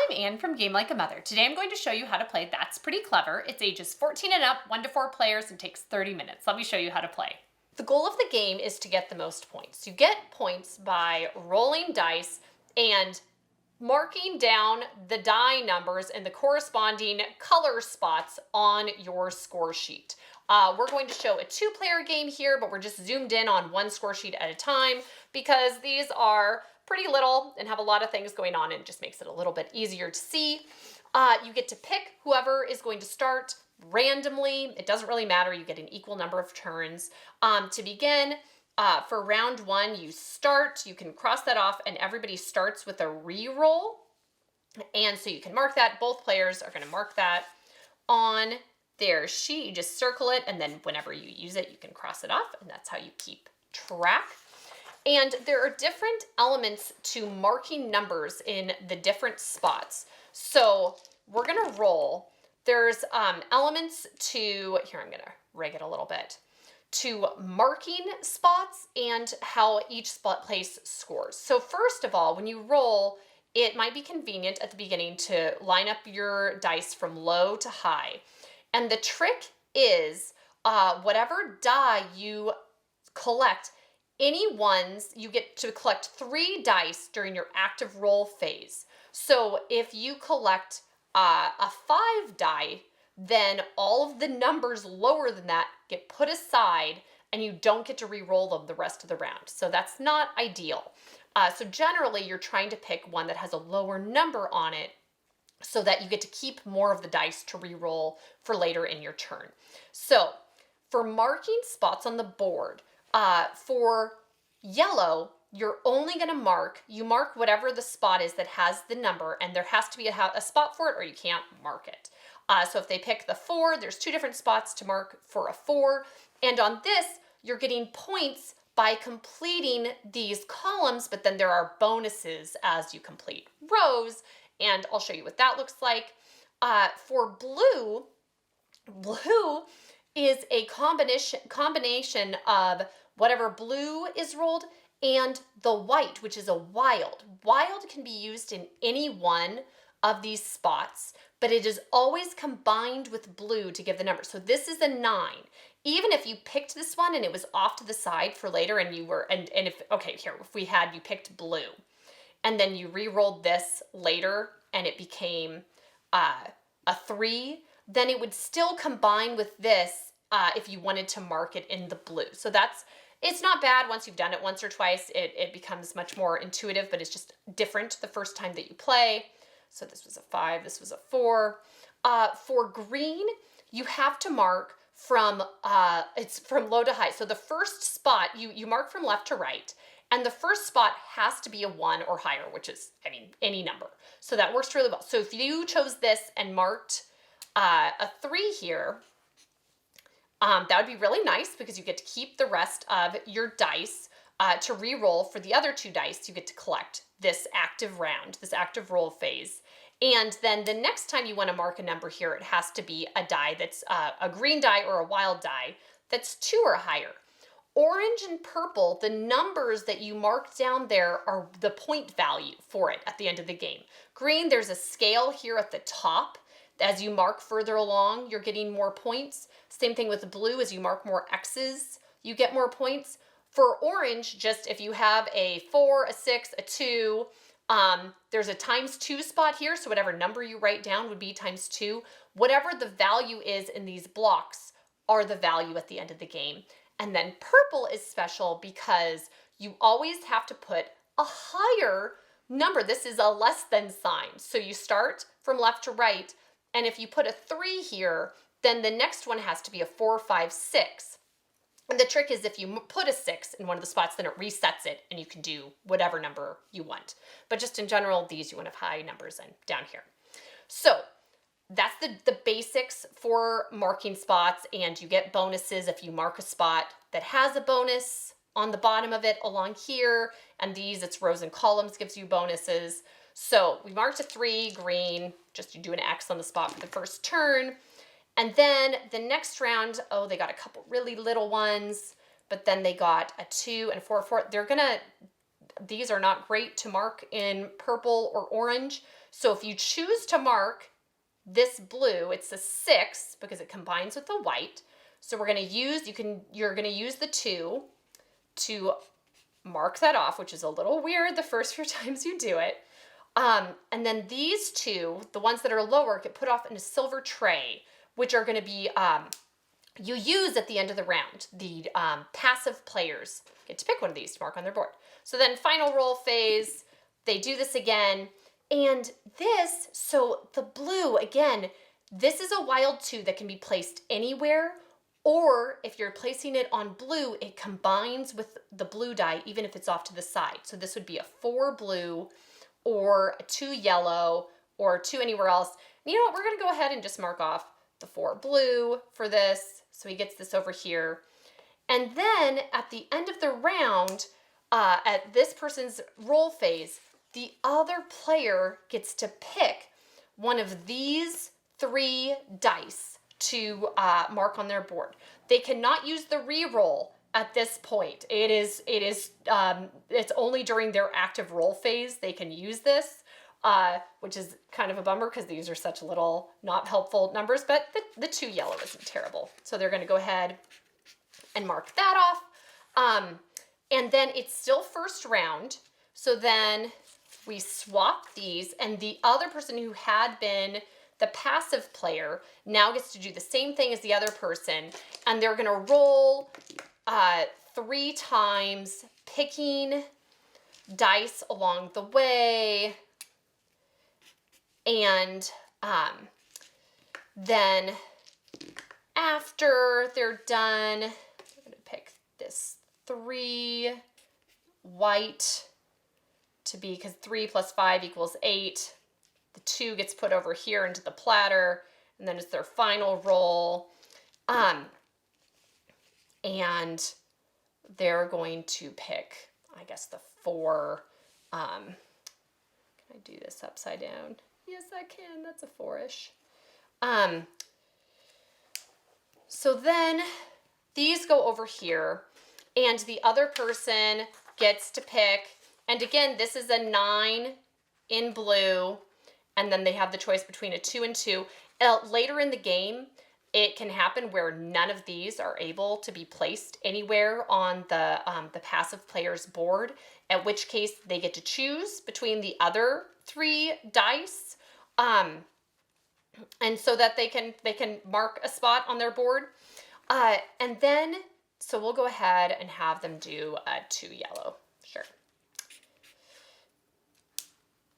I'm Anne from Game Like a Mother. Today I'm going to show you how to play That's Pretty Clever. It's ages 14 and up, 1 to 4 players, and takes 30 minutes. Let me show you how to play. The goal of the game is to get the most points. You get points by rolling dice and marking down the die numbers and the corresponding color spots on your score sheet. We're going to show a 2-player game here, but we're just zoomed in on one score sheet at a time because these are pretty little and have a lot of things going on, and it just makes it a little bit easier to see. You get to pick whoever is going to start randomly. It doesn't really matter. You get an equal number of turns. To begin, for round 1, you start. You can cross that off, and everybody starts with a re-roll. And so you can mark that. Both players are going to mark that on their sheet. You just circle it, and then whenever you use it, you can cross it off, and that's how you keep track. And there are different elements to marking numbers in the different spots. So we're gonna roll. There's elements to, here I'm gonna rig it a little bit, to marking spots and how each spot place scores. So first of all, when you roll, it might be convenient at the beginning to line up your dice from low to high. And the trick is whatever die you collect, you get to collect 3 dice during your active roll phase. So if you collect a 5 die, then all of the numbers lower than that get put aside and you don't get to re-roll them the rest of the round. So that's not ideal. So generally you're trying to pick one that has a lower number on it so that you get to keep more of the dice to re-roll for later in your turn. So for marking spots on the board, for yellow, you're only going to mark whatever the spot is that has the number, and there has to be a spot for it or you can't mark it. So if they pick the 4, there's 2 different spots to mark for a 4. And on this, you're getting points by completing these columns, but then there are bonuses as you complete rows, and I'll show you what that looks like. For blue is a combination of whatever blue is rolled and the white, which is a wild. Wild can be used in any one of these spots, but it is always combined with blue to give the number. So this is a 9. Even if you picked this one and it was off to the side for later and you were, if you picked blue and then you re-rolled this later and it became a 3, then it would still combine with this if you wanted to mark it in the blue. So it's not bad once you've done it once or twice. It becomes much more intuitive, but it's just different the first time that you play. So this was a 5, this was a 4. For green, you have to mark from low to high. So the first spot, you mark from left to right, and the first spot has to be a 1 or higher, which is, any number. So that works really well. So if you chose this and marked a 3 here, that would be really nice because you get to keep the rest of your dice to re-roll. For the other 2 dice, you get to collect this active round, this active roll phase. And then the next time you want to mark a number here, it has to be a die that's a green die or a wild die that's 2 or higher. Orange and purple, the numbers that you mark down there are the point value for it at the end of the game. Green, there's a scale here at the top. As you mark further along, you're getting more points. Same thing with blue. As you mark more X's, you get more points. For orange, just if you have a 4, a 6, a 2, there's a ×2 spot here. So whatever number you write down would be ×2. Whatever the value is in these blocks are the value at the end of the game. And then purple is special because you always have to put a higher number. This is a less than sign. So you start from left to right. And if you put a 3 here, then the next one has to be a 4, 5, 6. And the trick is if you put a 6 in one of the spots, then it resets it and you can do whatever number you want. But just in general, these you want to have high numbers and down here. So that's the basics for marking spots, and you get bonuses if you mark a spot that has a bonus on the bottom of it along here. And these, it's rows and columns, gives you bonuses. So we marked a 3, green, just you do an X on the spot for the first turn. And then the next round, they got a couple really little ones, but then they got a 2 and 4, 4. They're gonna these are not great to mark in purple or orange. So if you choose to mark this blue, it's a 6 because it combines with the white. So we're going to use, you're going to use the 2 to mark that off, which is a little weird the first few times you do it. And then these 2, the ones that are lower, get put off in a silver tray, which are going to be, you use at the end of the round. The passive players get to pick one of these to mark on their board. So then final roll phase, they do this again. And this, so the blue, again, this is a wild 2 that can be placed anywhere, or if you're placing it on blue, it combines with the blue die, even if it's off to the side. So this would be a 4 blue, or a 2 yellow, or 2 anywhere else. And you know what, we're gonna go ahead and just mark off the 4 blue for this, so he gets this over here. And then at the end of the round, at this person's roll phase, the other player gets to pick one of these 3 dice to mark on their board. They cannot use the re-roll at this point. It's only during their active roll phase they can use this, which is kind of a bummer because these are such little not helpful numbers, but the 2 yellow isn't terrible. So they're going to go ahead and mark that off. And then it's still first round. So then we swap these, and the other person who had been the passive player now gets to do the same thing as the other person, and they're gonna roll 3 times, picking dice along the way, and then after they're done, they're gonna pick this 3 white to be, because 3 plus 5 equals 8. The 2 gets put over here into the platter, and then it's their final roll. And they're going to pick, I guess, the 4. Can I do this upside down? Yes, I can. That's a 4-ish. So then these go over here, and the other person gets to pick. And again, this is a 9 in blue, and then they have the choice between a 2 and 2. Later in the game, it can happen where none of these are able to be placed anywhere on the passive player's board, at which case they get to choose between the other 3 dice, and so that they can mark a spot on their board. And then, so we'll go ahead and have them do a 2 yellow. Sure.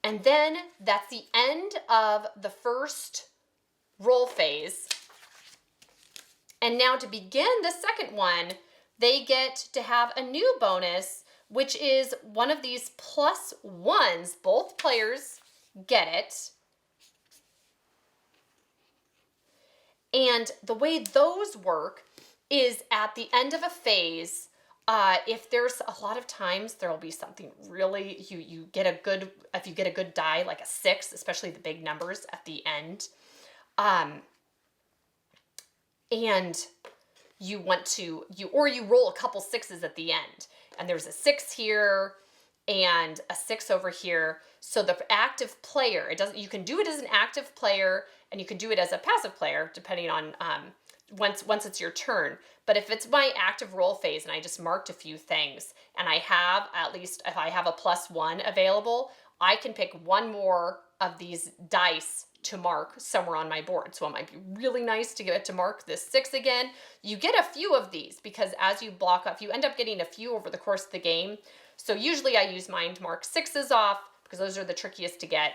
And then that's the end of the first roll phase. And now to begin the second one, they get to have a new bonus, which is one of these +1s. Both players get it. And the way those work is at the end of a phase, if there's a lot of times there will be something really, if you get a good die, like a 6, especially the big numbers at the end, and you want to, you roll a couple 6s at the end, and there's a 6 here and a 6 over here. So the active player, you can do it as an active player, and you can do it as a passive player, depending on once it's your turn. But if it's my active roll phase and I just marked a few things, and I have, at least if I have a +1 available, I can pick one more of these dice to mark somewhere on my board. So it might be really nice to get to mark this 6 again. You get a few of these because as you block off, you end up getting a few over the course of the game. So usually I use mine to mark 6s off because those are the trickiest to get.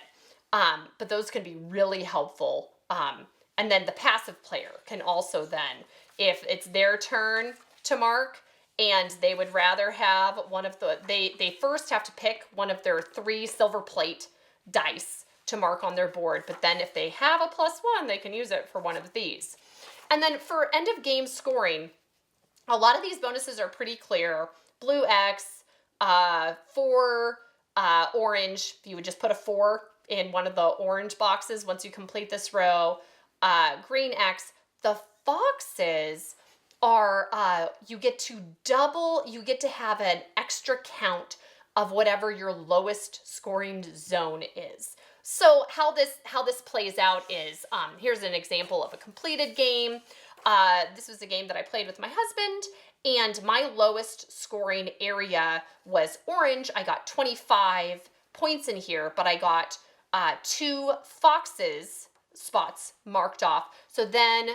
But those can be really helpful. And then the passive player can also then, if it's their turn to mark and they would rather have one of they first have to pick one of their 3 silver plate dice to mark on their board. But then if they have a +1, they can use it for one of these. And then for end of game scoring, a lot of these bonuses are pretty clear. Blue X, 4 orange, you would just put a 4 in one of the orange boxes once you complete this row. Green X, the foxes are, you get to have an extra count of whatever your lowest scoring zone is. So how this plays out is, here's an example of a completed game. This was a game that I played with my husband, and my lowest scoring area was orange. I got 25 points in here, but I got 2 foxes spots marked off. So then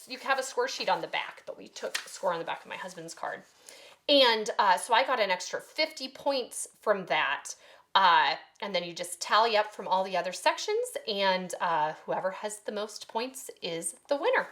you have a score sheet on the back, but we took a score on the back of my husband's card. And so I got an extra 50 points from that. And then you just tally up from all the other sections, and whoever has the most points is the winner.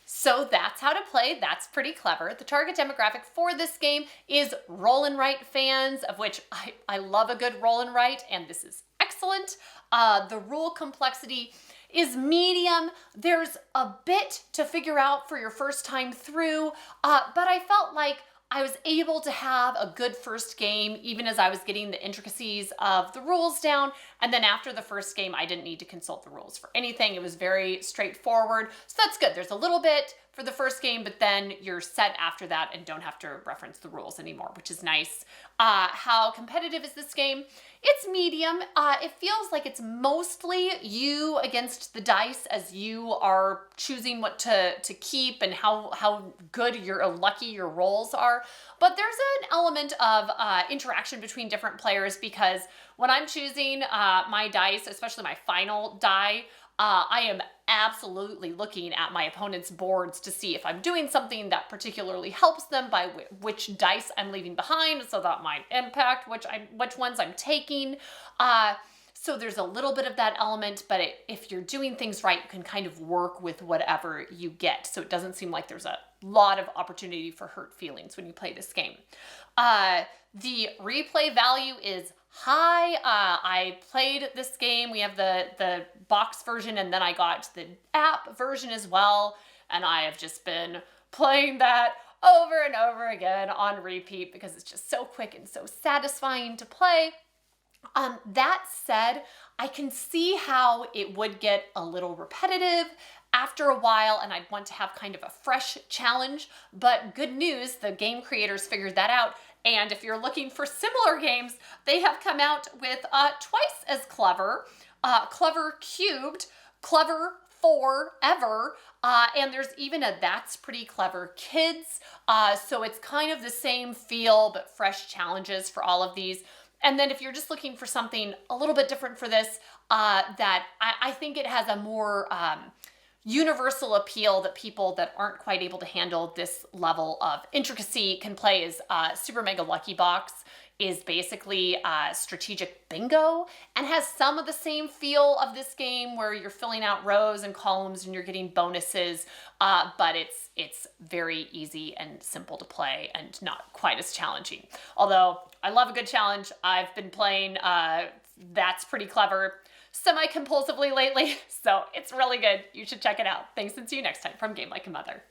So that's how to play. That's pretty clever. The target demographic for this game is roll and write fans, of which I love a good roll and write, and this is excellent. The rule complexity is medium. There's a bit to figure out for your first time through, but I felt like I was able to have a good first game, even as I was getting the intricacies of the rules down. And then after the first game, I didn't need to consult the rules for anything. It was very straightforward. So that's good. There's a little bit for the first game, but then you're set after that and don't have to reference the rules anymore, which is nice. How competitive is this game? It's medium. It feels like it's mostly you against the dice as you are choosing what to keep and how good or lucky your rolls are. But there's an element of interaction between different players, because when I'm choosing my dice, especially my final die, I am absolutely looking at my opponent's boards to see if I'm doing something that particularly helps them, by which dice I'm leaving behind, so that might impact which ones I'm taking. So there's a little bit of that element, but if you're doing things right, you can kind of work with whatever you get. So it doesn't seem like there's a lot of opportunity for hurt feelings when you play this game. The replay value is high. I played this game. We have the box version, and then I got the app version as well. And I have just been playing that over and over again on repeat because it's just so quick and so satisfying to play. That said, I can see how it would get a little repetitive after a while, and I'd want to have kind of a fresh challenge. But good news, the game creators figured that out. And if you're looking for similar games, they have come out with twice as clever, Clever Cubed, Clever Forever, and there's even a That's Pretty Clever Kids. So it's kind of the same feel, but fresh challenges for all of these. And then if you're just looking for something a little bit different for this, that I think it has a more universal appeal that people that aren't quite able to handle this level of intricacy can play, is Super Mega Lucky Box. Is basically strategic bingo and has some of the same feel of this game, where you're filling out rows and columns and you're getting bonuses, but it's very easy and simple to play and not quite as challenging. Although I love a good challenge. I've been playing That's Pretty Clever semi-compulsively lately, so it's really good. You should check it out. Thanks, and see you next time from Game Like a Mother.